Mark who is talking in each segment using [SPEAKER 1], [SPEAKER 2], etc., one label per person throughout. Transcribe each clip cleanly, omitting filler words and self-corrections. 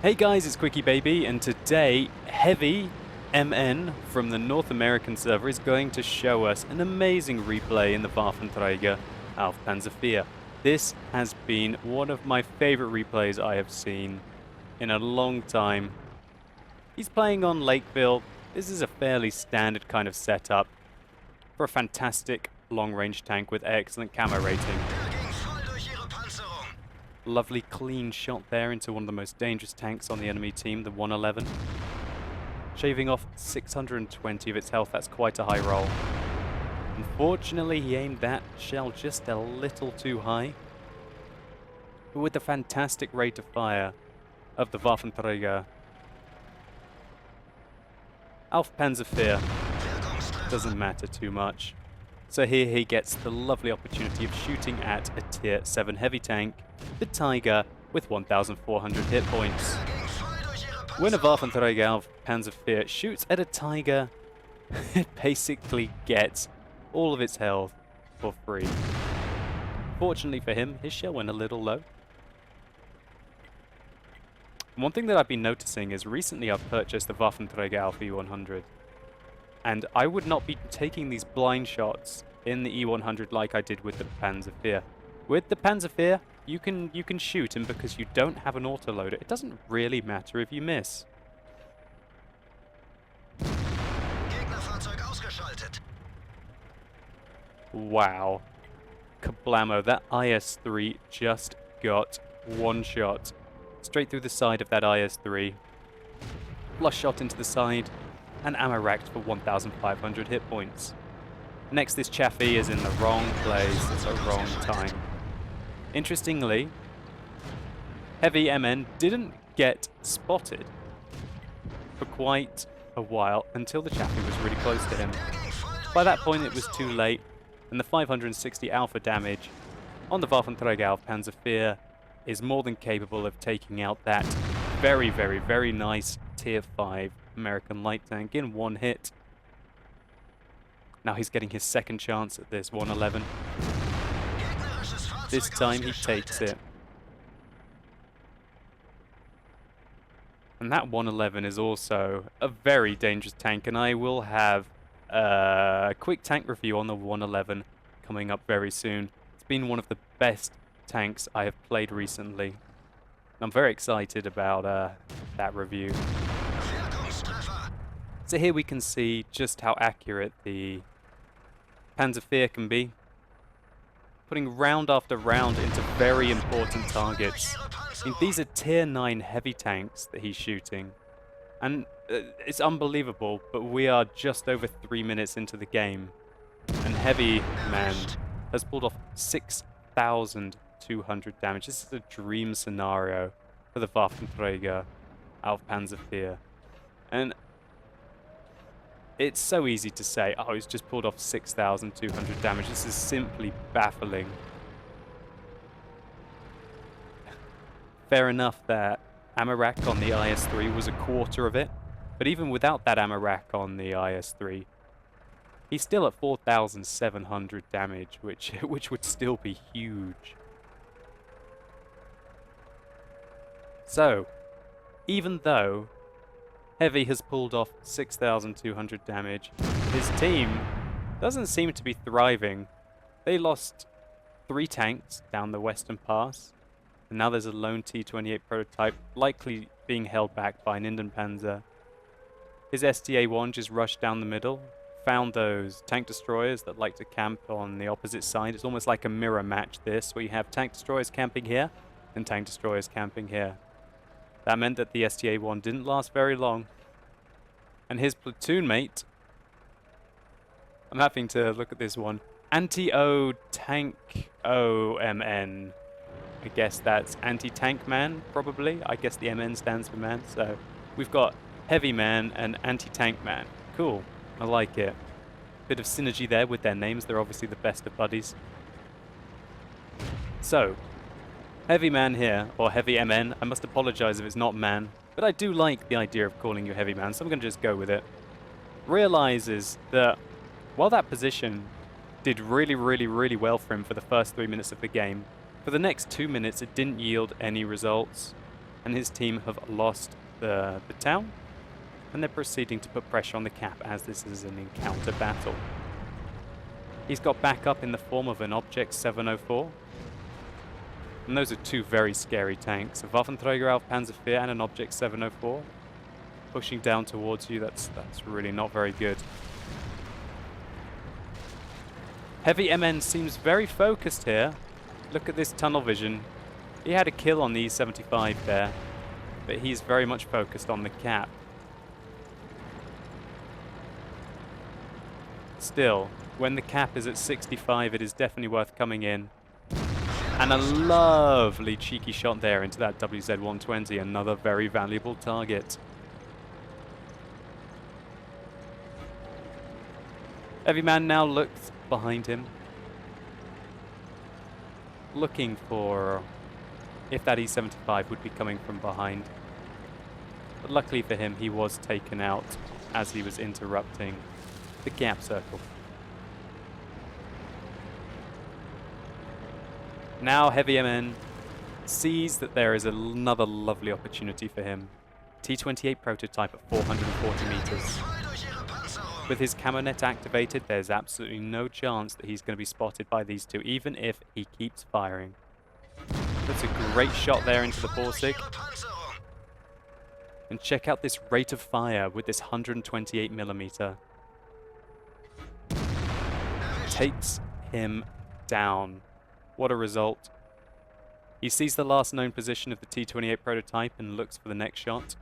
[SPEAKER 1] Hey guys, it's QuickyBaby, and today Heavymn from the North American server is going to show us an amazing replay in the Waffentrager auf. This has been one of my favorite replays I have seen in a long time. He's playing on Lakeville. This is a fairly standard kind of setup for a fantastic long-range tank with excellent camo rating. Lovely clean shot there into one of the most dangerous tanks on the enemy team, the 111. Shaving off 620 of its health, that's quite a high roll. Unfortunately, he aimed that shell just a little too high. But with the fantastic rate of fire of the Waffentrager auf, doesn't matter too much. So here he gets the lovely opportunity of shooting at a tier 7 heavy tank, the Tiger, with 1,400 hit points. When a Waffentrager auf shoots at a Tiger, it basically gets all of its health for free. Fortunately for him, his shell went a little low. One thing that I've been noticing is recently I've purchased the Waffentrager auf E100. And I would not be taking these blind shots in the E100 like I did with the Panzer. With the Panzer, you can shoot, and because you don't have an autoloader, it doesn't really matter if you miss. Wow. Kablamo, that IS-3 just got one shot. Straight through the side of that IS-3. Flush shot into the side, and ammo racked for 1,500 hit points. Next, this Chaffee is in the wrong place at the wrong time. Interestingly, Heavymn didn't get spotted for quite a while until the Chaffee was really close to him. By that point, it was too late, and the 560 alpha damage on the Waffentrager auf Panzer is more than capable of taking out that very, very, very nice tier 5 American light tank in one hit. Now he's getting his second chance at this 111. This time he takes it. And that 111 is also a very dangerous tank, and I will have a quick tank review on the 111 coming up very soon. It's been one of the best tanks I have played recently. I'm very excited about that review. So here we can see just how accurate the Panzer can be, putting round after round into very important targets. I mean, these are tier 9 heavy tanks that he's shooting, and it's unbelievable, but we are just over 3 minutes into the game, and Heavymn has pulled off 6,200 damage. This is a dream scenario for the Waffentrager auf Panzer. And it's so easy to say, oh, he's just pulled off 6,200 damage. This is simply baffling. Fair enough that ammo rack on the IS-3 was a quarter of it, but even without that ammo rack on the IS-3, he's still at 4,700 damage, which would still be huge. So, even though Heavy has pulled off 6,200 damage, his team doesn't seem to be thriving. They lost 3 tanks down the Western Pass, and now there's a lone T-28 prototype likely being held back by an Panzer. His STA-1 just rushed down the middle, found those tank destroyers that like to camp on the opposite side. It's almost like a mirror match this, where you have tank destroyers camping here and tank destroyers camping here. That meant that the STA-1 didn't last very long. And his platoon mate, I'm having to look at this one, Anti-O Tank OMN. I guess that's Anti-Tank Man, probably. I guess the MN stands for man. So we've got Heavy Man and Anti-Tank Man. Cool. I like it. Bit of synergy there with their names. They're obviously the best of buddies. So, Heavymn here, or Heavymn. I must apologize if it's not man, but I do like the idea of calling you Heavymn, so I'm going to just go with it. Realizes that while that position did really, really, really well for him for the first 3 minutes of the game, for the next 2 minutes it didn't yield any results. and his team have lost the town, and they're proceeding to put pressure on the cap as this is an encounter battle. He's got backup in the form of an Object 704, and those are two very scary tanks, a Waffentrager auf Panzerwehr and an Object 704. Pushing down towards you, that's really not very good. Heavymn seems very focused here. Look at this tunnel vision. He had a kill on the E75 there, but he's very much focused on the cap. Still, when the cap is at 65, it is definitely worth coming in. And a lovely cheeky shot there into that WZ-120, another very valuable target. Heavymn now looks behind him, looking for if that E75 would be coming from behind. But luckily for him, he was taken out as he was interrupting the gap circle. Now Heavymn sees that there is another lovely opportunity for him. T-28 prototype at 440 meters. With his camo net activated, there's absolutely no chance that he's going to be spotted by these two, even if he keeps firing. That's a great shot there into the Borsig. And check out this rate of fire with this 128mm. Takes him down. What a result. He sees the last known position of the T-28 prototype and looks for the next shot.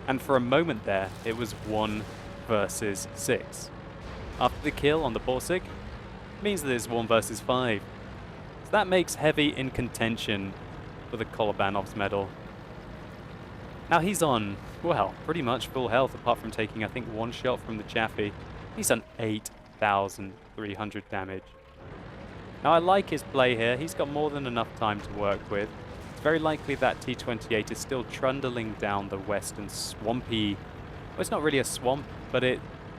[SPEAKER 1] And for a moment there, it was 1 versus 6. After the kill on the Borsig, means that it's 1 versus 5. So that makes Heavy in contention for the Kolobanov's medal. Now he's on, well, pretty much full health, apart from taking, I think, 1 shot from the Chaffee. He's done 8,300 damage. Now I like his play here. He's got more than enough time to work with. It's very likely that T-28 is still trundling down the western swampy... Well, it's not really a swamp, but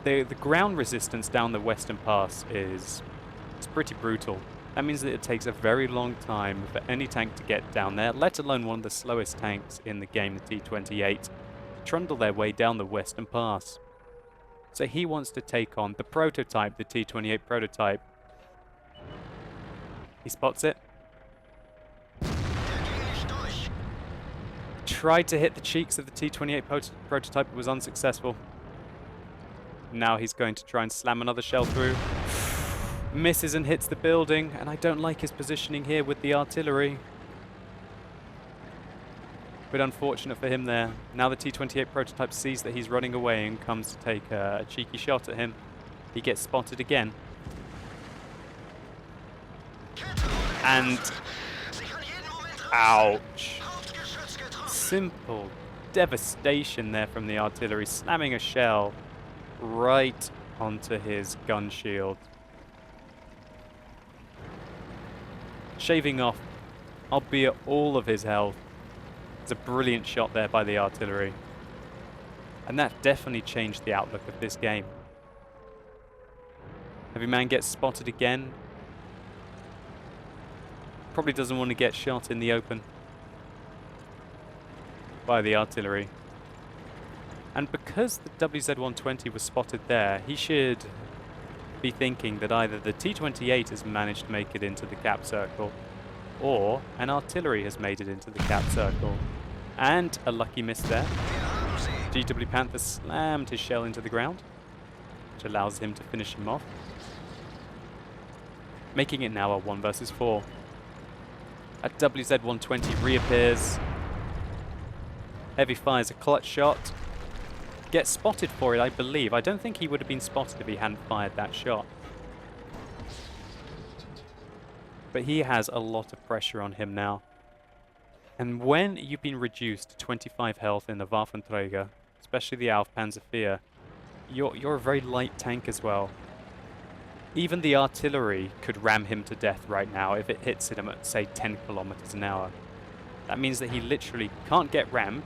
[SPEAKER 1] the ground resistance down the western pass is pretty brutal. That means that it takes a very long time for any tank to get down there, let alone one of the slowest tanks in the game, the T-28, to trundle their way down the western pass. So he wants to take on the prototype, the T-28 prototype. He spots it. Tried to hit the cheeks of the T-28 prototype, but was unsuccessful. Now he's going to try and slam another shell through. Misses and hits the building, and I don't like his positioning here with the artillery. Bit unfortunate for him there. Now the T-28 prototype sees that he's running away and comes to take a cheeky shot at him. He gets spotted again. And... ouch. Simple devastation there from the artillery, slamming a shell right onto his gun shield. Shaving off, albeit all of his health. It's a brilliant shot there by the artillery. And that definitely changed the outlook of this game. Heavymn gets spotted again. Probably doesn't want to get shot in the open by the artillery. And because the WZ-120 was spotted there, he should be thinking that either the T-28 has managed to make it into the cap circle, or an artillery has made it into the cap circle. And a lucky miss there. GW Panther slammed his shell into the ground, which allows him to finish him off, making it now a 1 versus 4. A WZ-120 reappears. Heavy fires a clutch shot. Gets spotted for it, I believe. I don't think he would have been spotted if he hadn't fired that shot. But he has a lot of pressure on him now. And when you've been reduced to 25 health in the Waffentrager, especially the Auf Panzerwehr, you're a very light tank as well. Even the artillery could ram him to death right now if it hits him at, say, 10 kilometers an hour. That means that he literally can't get rammed.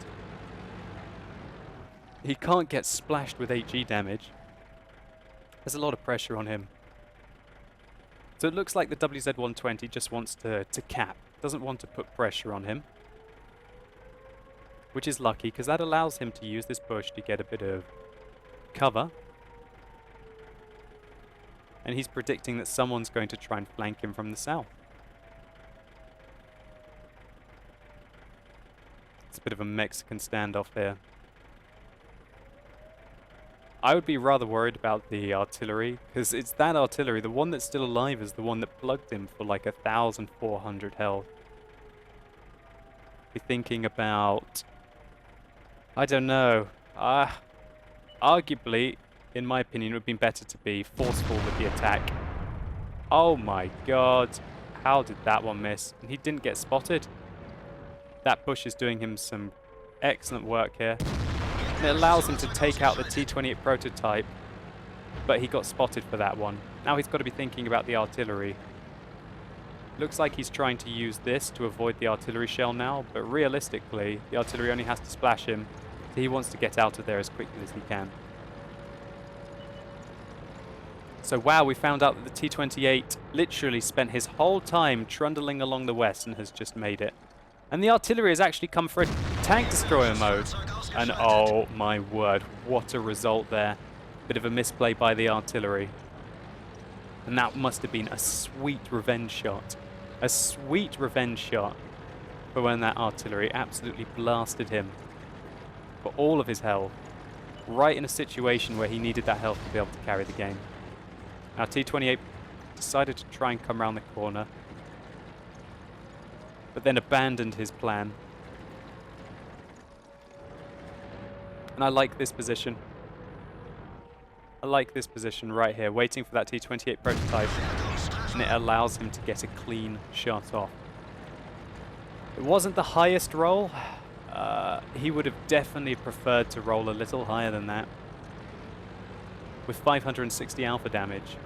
[SPEAKER 1] He can't get splashed with HE damage. There's a lot of pressure on him. So it looks like the WZ-120 just wants to cap. doesn't want to put pressure on him. Which is lucky, because that allows him to use this bush to get a bit of cover. And he's predicting that someone's going to try and flank him from the south. It's a bit of a Mexican standoff here. I would be rather worried about the artillery, because it's that artillery, the one that's still alive is the one that plugged him for like 1,400 health. Be thinking about... I don't know. Arguably, in my opinion, it would have been better to be forceful with the attack. Oh my god. How did that one miss? And he didn't get spotted. That bush is doing him some excellent work here. And it allows him to take out the T-28 prototype, but he got spotted for that one. Now he's got to be thinking about the artillery. Looks like he's trying to use this to avoid the artillery shell now, but realistically, the artillery only has to splash him, so he wants to get out of there as quickly as he can. So wow, we found out that the T-28 literally spent his whole time trundling along the west and has just made it. And the artillery has actually come for a tank destroyer mode. And oh my word, what a result there. Bit of a misplay by the artillery. And that must have been a sweet revenge shot. A sweet revenge shot for when that artillery absolutely blasted him for all of his health. Right in a situation where he needed that health to be able to carry the game. Now T-28 decided to try and come around the corner, but then abandoned his plan. And I like this position. I like this position right here, waiting for that T-28 prototype, and it allows him to get a clean shot off. It wasn't the highest roll. He would have definitely preferred to roll a little higher than that, with 560 alpha damage.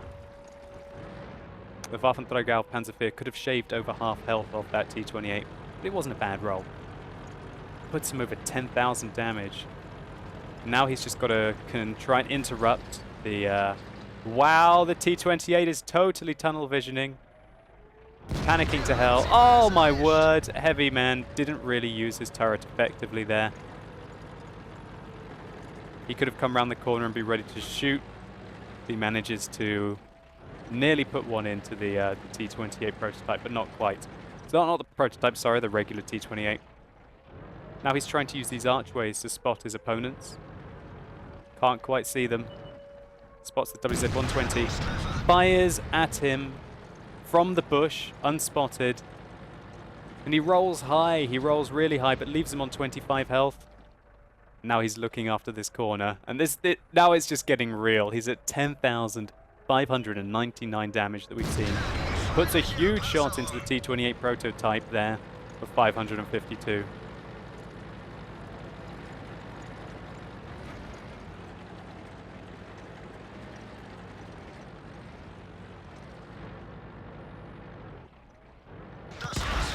[SPEAKER 1] The Waffentrager auf Panzerfear could have shaved over half health off that T-28, but it wasn't a bad roll. Puts him over 10,000 damage. Now he's just got to try and interrupt the... wow, the T-28 is totally tunnel visioning. Panicking to hell. Oh my word, Heavymn didn't really use his turret effectively there. He could have come around the corner and be ready to shoot. He manages to nearly put one into the T-28 prototype, but not quite. So not the prototype, sorry, the regular T-28. Now he's trying to use these archways to spot his opponents. Can't quite see them. Spots the WZ-120. Fires at him from the bush, unspotted. And he rolls high. He rolls really high, but leaves him on 25 health. Now he's looking after this corner. And now it's just getting real. He's at 10,599 damage that we've seen. Puts a huge shot into the T-28 prototype there for 552.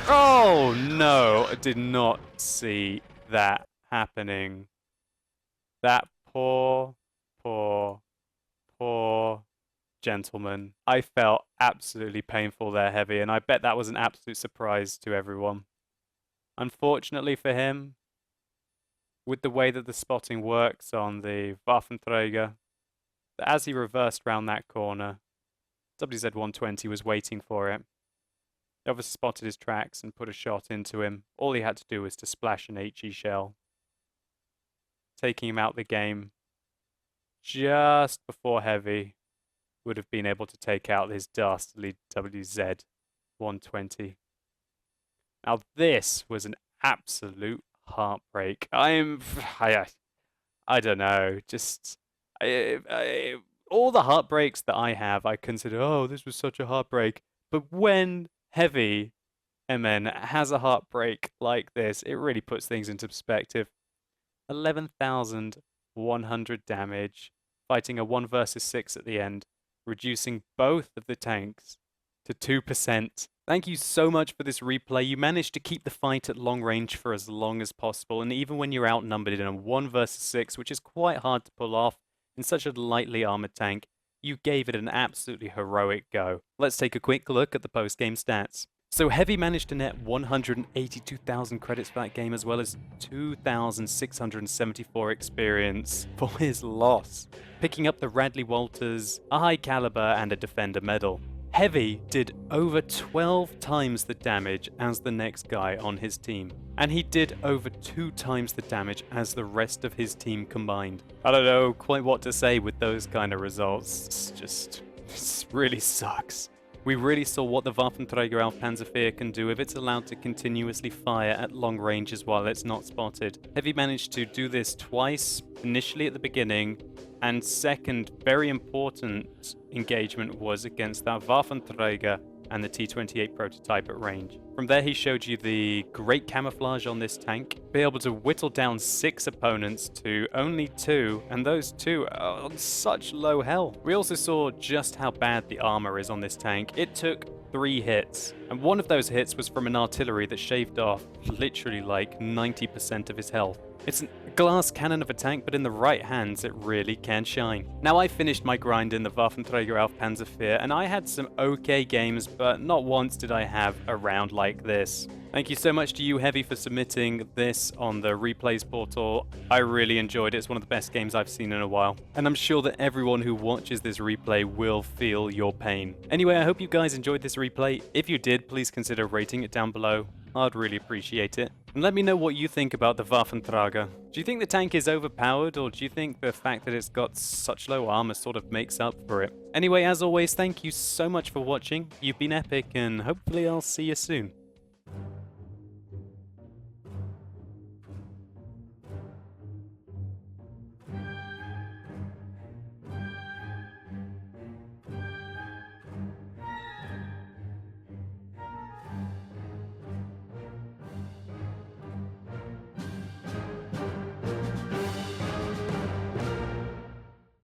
[SPEAKER 1] Oh no, I did not see that happening. That poor gentleman. I felt absolutely painful there, Heavy, and I bet that was an absolute surprise to everyone. Unfortunately for him, with the way that the spotting works on the Waffentrager, as he reversed round that corner, WZ-120 was waiting for it. He obviously spotted his tracks and put a shot into him. All he had to do was to splash an HE shell, taking him out the game just before Heavy would have been able to take out his dastardly WZ-120. Now this was an absolute heartbreak. I don't know, just all the heartbreaks that I have, I consider, oh, this was such a heartbreak. But when Heavymn has a heartbreak like this, it really puts things into perspective. 11,100 damage, fighting a 1 versus 6 at the end, reducing both of the tanks to 2%. Thank you so much for this replay. You managed to keep the fight at long range for as long as possible, and even when you're outnumbered in a 1 versus 6, which is quite hard to pull off in such a lightly armored tank, you gave it an absolutely heroic go. Let's take a quick look at the post-game stats. So Heavy managed to net 182,000 credits for that game, as well as 2,674 experience for his loss, picking up the Radley Walters, a high caliber, and a Defender medal. Heavy did over 12 times the damage as the next guy on his team, and he did over 2 times the damage as the rest of his team combined. I don't know quite what to say with those kind of results. It really sucks. We really saw what the Waffentrager auf Panzerfahr can do if it's allowed to continuously fire at long ranges while it's not spotted. Heavy managed to do this twice, initially at the beginning, and second, very important engagement was against that Waffentrager and the T-28 prototype at range. From there he showed you the great camouflage on this tank, be able to whittle down 6 opponents to only 2, and those 2 are on such low health. We also saw just how bad the armor is on this tank. It took 3 hits, and one of those hits was from an artillery that shaved off literally like 90% of his health. It's a glass cannon of a tank, but in the right hands it really can shine. Now, I finished my grind in the Waffentrager auf Panzerfahr, and I had some okay games, but not once did I have a round like this. Thank you so much to you, Heavy, for submitting this on the replays portal. I really enjoyed it. It's one of the best games I've seen in a while, and I'm sure that everyone who watches this replay will feel your pain. Anyway, I hope you guys enjoyed this replay. If you did, please consider rating it down below. I'd really appreciate it. And let me know what you think about the Waffentrager. Do you think the tank is overpowered, or do you think the fact that it's got such low armor sort of makes up for it? Anyway, as always, thank you so much for watching. You've been epic, and hopefully I'll see you soon.